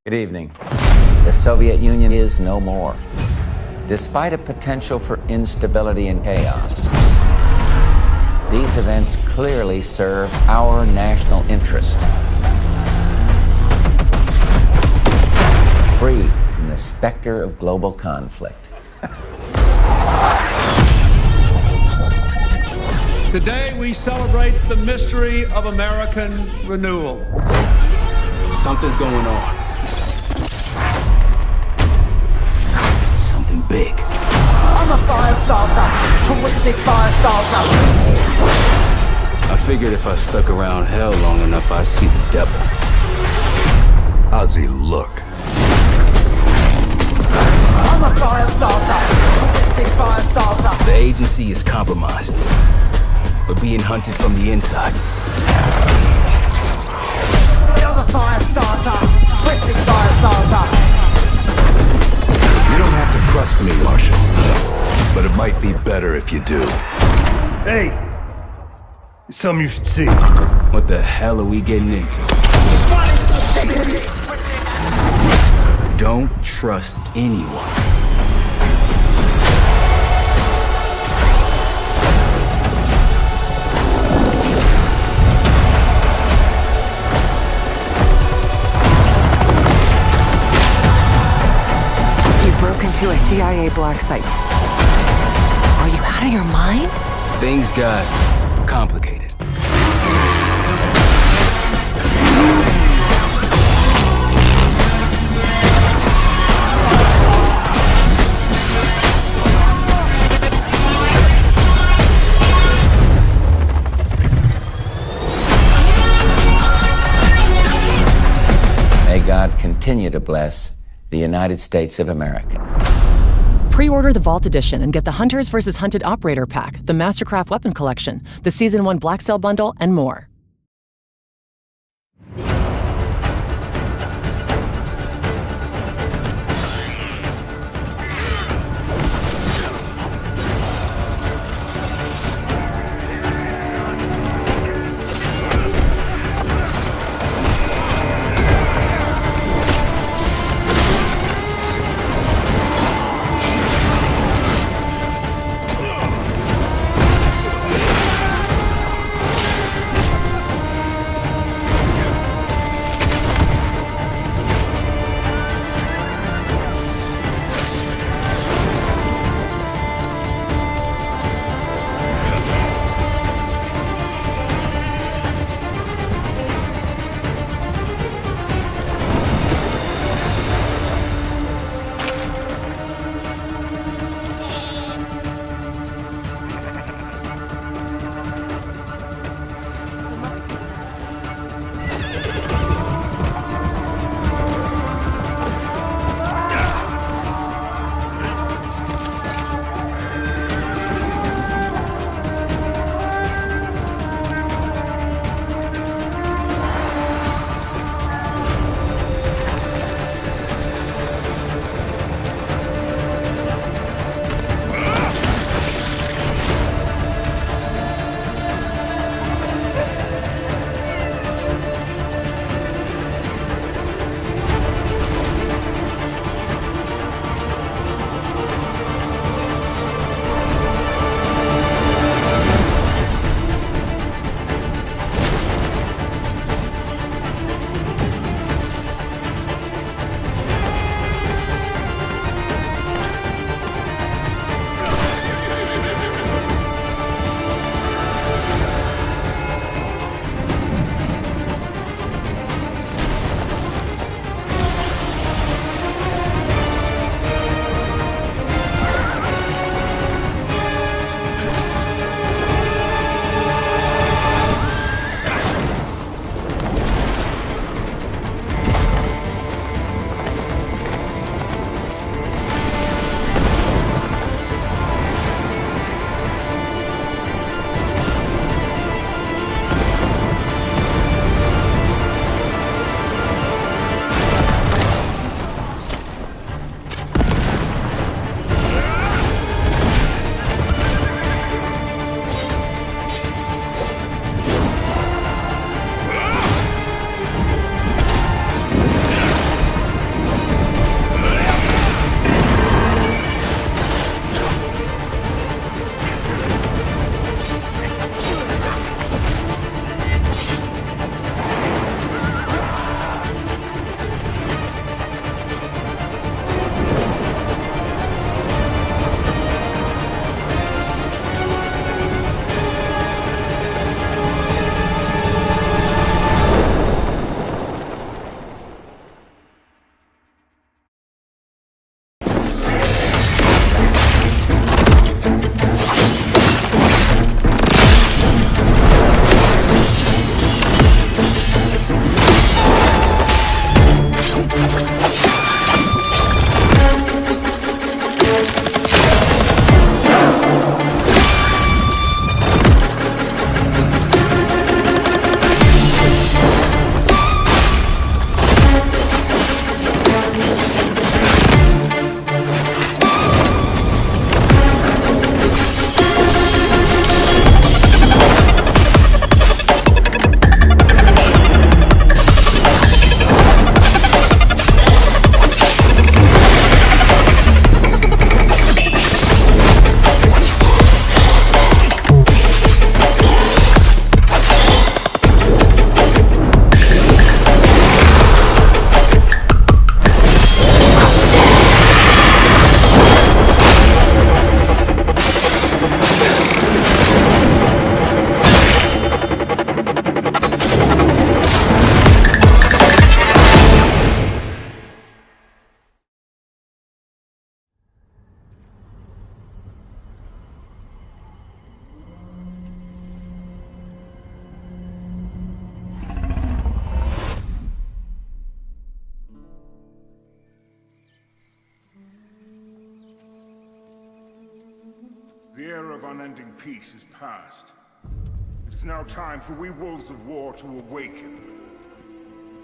Good evening. The Soviet Union is no more. Despite a potential for instability and chaos, these events clearly serve our national interest. Free from the specter of global conflict. Today we celebrate the mystery of American renewal. Something's going on. Something big. I'm a fire starter, terrific fire starter. I figured if I stuck around hell long enough, I'd see the devil. How's he look? I'm a fire starter, terrific fire starter. The agency is compromised. We're being hunted from the inside. I'm a fire starter, twisted fire starter. You don't have to trust me, Marshal. But it might be better if you do. Hey! It's something you should see. What the hell are we getting into? Don't trust anyone. To a CIA black site. Are you out of your mind? Things got complicated. May God continue to bless the United States of America. Pre-order the Vault Edition and get the Hunters vs. Hunted Operator Pack, the Mastercraft Weapon Collection, the Season 1 Black Cell Bundle, and more. The era of unending peace is past. It is now time for we wolves of war to awaken.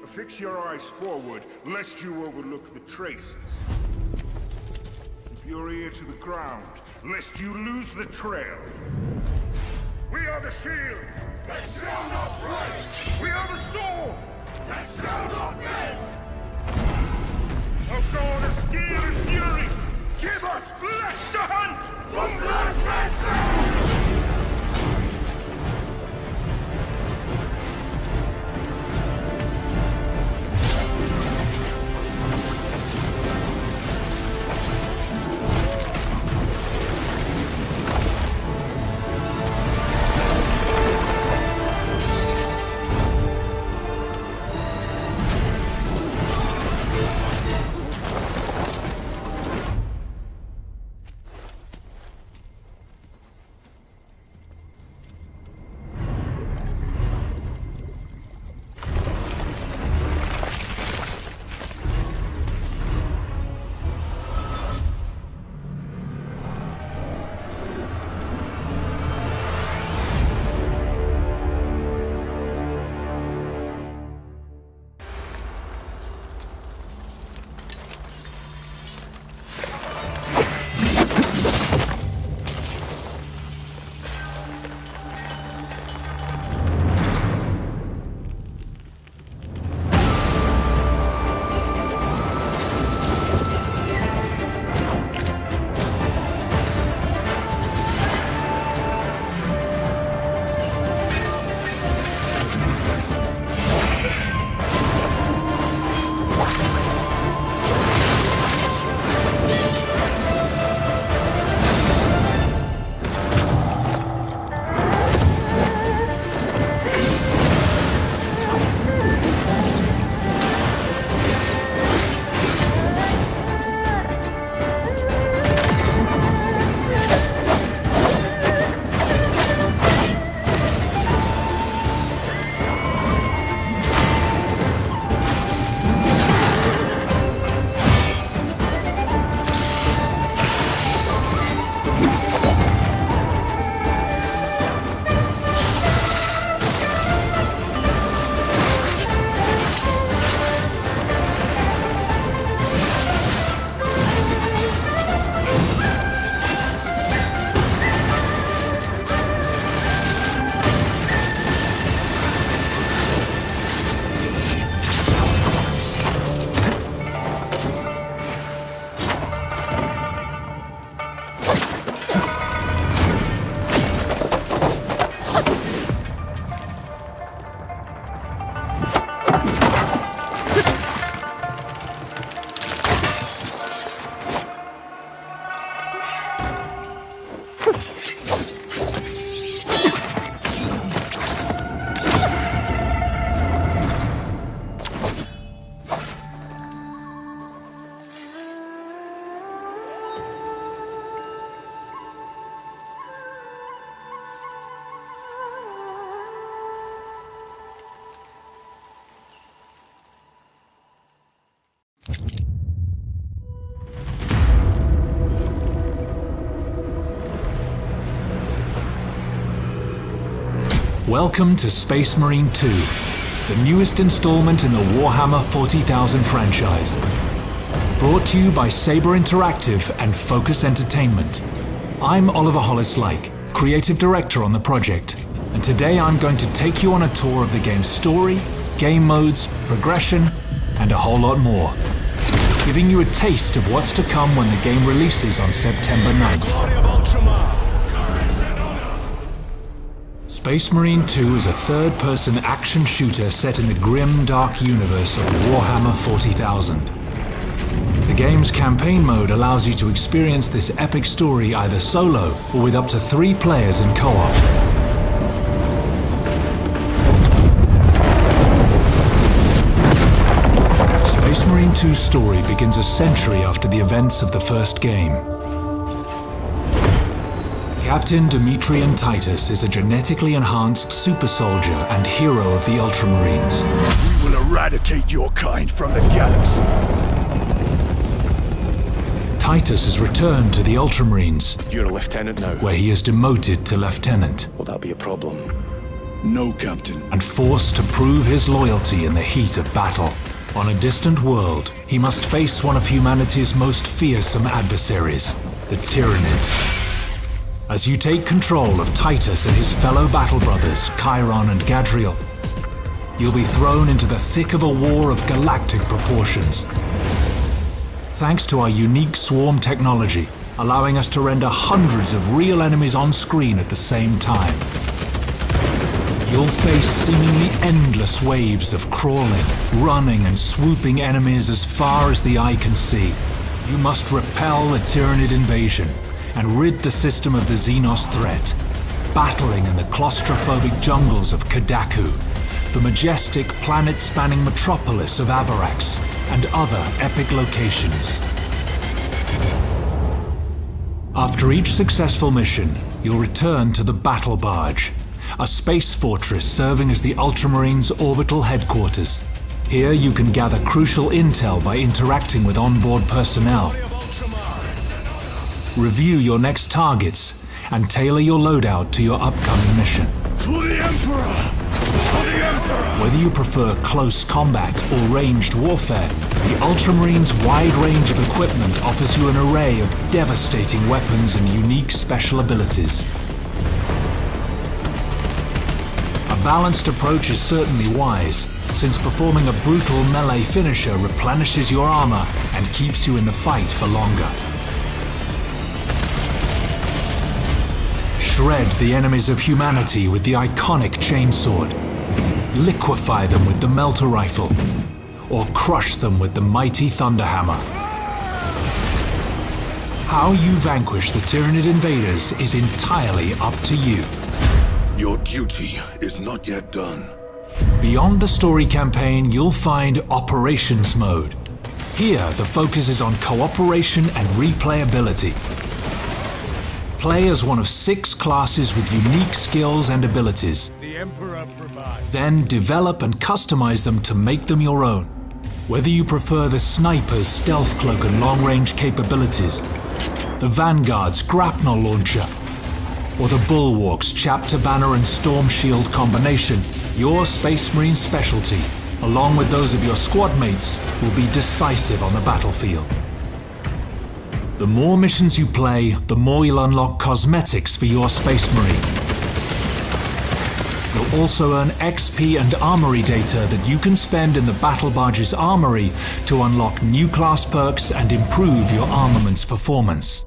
Affix your eyes forward, lest you overlook the traces. Keep your ear to the ground, lest you lose the trail. We are the shield that shall not break. We are the sword that shall not bend. O God of steel and fury, give us flesh to hunt from blood transfer! Welcome to Space Marine 2, the newest installment in the Warhammer 40,000 franchise. Brought to you by Saber Interactive and Focus Entertainment. I'm Oliver Hollis-Like, creative director on the project, and today I'm going to take you on a tour of the game's story, game modes, progression, and a whole lot more, giving you a taste of what's to come when the game releases on September 9th. Space Marine 2 is a third-person action shooter set in the grim, dark universe of Warhammer 40,000. The game's campaign mode allows you to experience this epic story either solo or with up to 3 players in co-op. Space Marine 2's story begins a century after the events of the first game. Captain Demetrian Titus is a genetically enhanced super soldier and hero of the Ultramarines. We will eradicate your kind from the galaxy. Titus has returned to the Ultramarines, You're a lieutenant now. where he is demoted to lieutenant Will that be a problem? No, Captain. and forced to prove his loyalty in the heat of battle. On a distant world, he must face one of humanity's most fearsome adversaries, the Tyranids. As you take control of Titus and his fellow battle brothers, Chiron and Gadriel, you'll be thrown into the thick of a war of galactic proportions. Thanks to our unique swarm technology, allowing us to render hundreds of real enemies on screen at the same time. You'll face seemingly endless waves of crawling, running and swooping enemies as far as the eye can see. You must repel the Tyranid invasion and rid the system of the Xenos threat, battling in the claustrophobic jungles of Kadaku, the majestic planet-spanning metropolis of Avarax, and other epic locations. After each successful mission, you'll return to the Battle Barge, a space fortress serving as the Ultramarines' orbital headquarters. Here you can gather crucial intel by interacting with onboard personnel, review your next targets, and tailor your loadout to your upcoming mission. For the Emperor! For the Emperor! Whether you prefer close combat or ranged warfare, the Ultramarines' wide range of equipment offers you an array of devastating weapons and unique special abilities. A balanced approach is certainly wise, since performing a brutal melee finisher replenishes your armor and keeps you in the fight for longer. Shred the enemies of humanity with the iconic chainsword, liquefy them with the melter rifle, or crush them with the mighty thunderhammer. How you vanquish the Tyranid invaders is entirely up to you. Your duty is not yet done. Beyond the story campaign, you'll find Operations Mode. Here, the focus is on cooperation and replayability. Play as one of 6 classes with unique skills and abilities. The Emperor provides. Then develop and customize them to make them your own. Whether you prefer the Sniper's stealth cloak and long-range capabilities, the Vanguard's grapnel launcher, or the Bulwark's chapter banner and storm shield combination, your Space Marine specialty, along with those of your squad mates, will be decisive on the battlefield. The more missions you play, the more you'll unlock cosmetics for your Space Marine. You'll also earn XP and armory data that you can spend in the Battle Barge's armory to unlock new class perks and improve your armament's performance.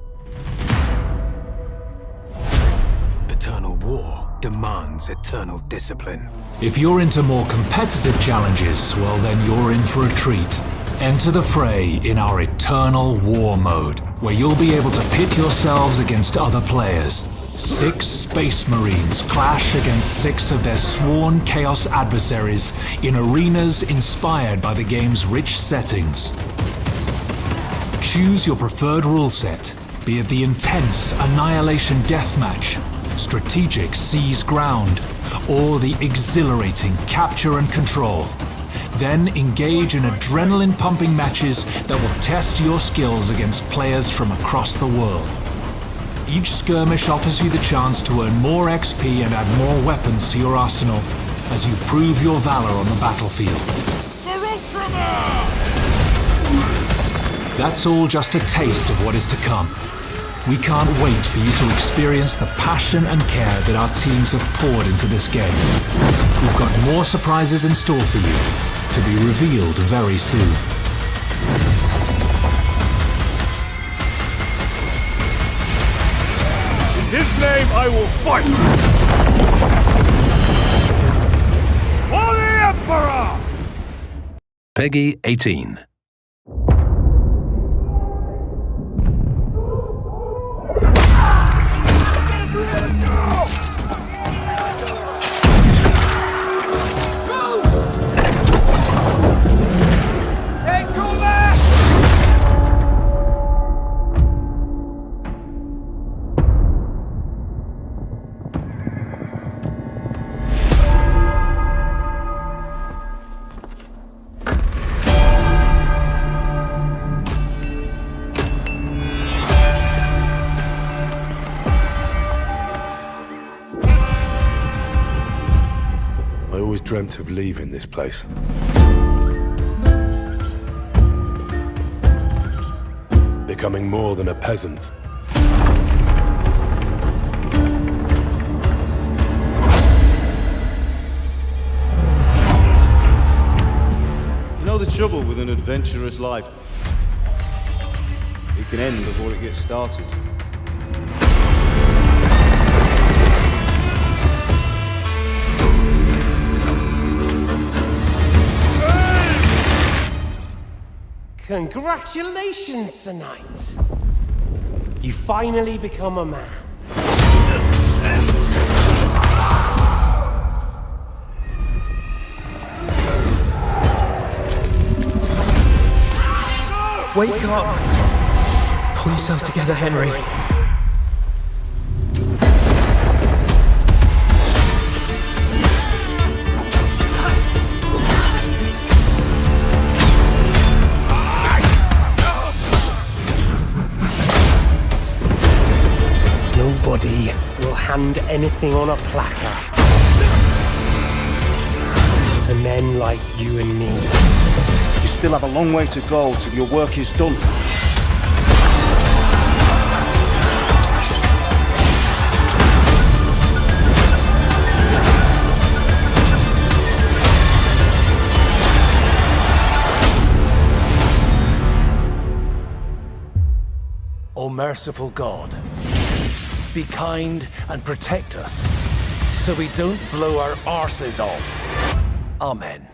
Eternal war demands eternal discipline. If you're into more competitive challenges, well then you're in for a treat. Enter the fray in our Eternal War mode, where you'll be able to pit yourselves against other players. 6 Space Marines clash against 6 of their sworn Chaos adversaries in arenas inspired by the game's rich settings. Choose your preferred rule set, be it the intense Annihilation Deathmatch, strategic Seize Ground, or the exhilarating Capture and Control. Then engage in adrenaline-pumping matches that will test your skills against players from across the world. Each skirmish offers you the chance to earn more XP and add more weapons to your arsenal as you prove your valor on the battlefield. For Ultramar! That's all just a taste of what is to come. We can't wait for you to experience the passion and care that our teams have poured into this game. We've got more surprises in store for you, to be revealed very soon. In his name I will fight! For the Emperor! Peggy 18. dreamt of leaving this place. Becoming more than a peasant. You know the trouble with an adventurous life? It can end before it gets started. Congratulations, Sir Knight. You finally become a man. Wake up! Pull yourself together, Henry. Nobody will hand anything on a platter to men like you and me. You still have a long way to go till your work is done. O merciful God, be kind and protect us so we don't blow our arses off. Amen.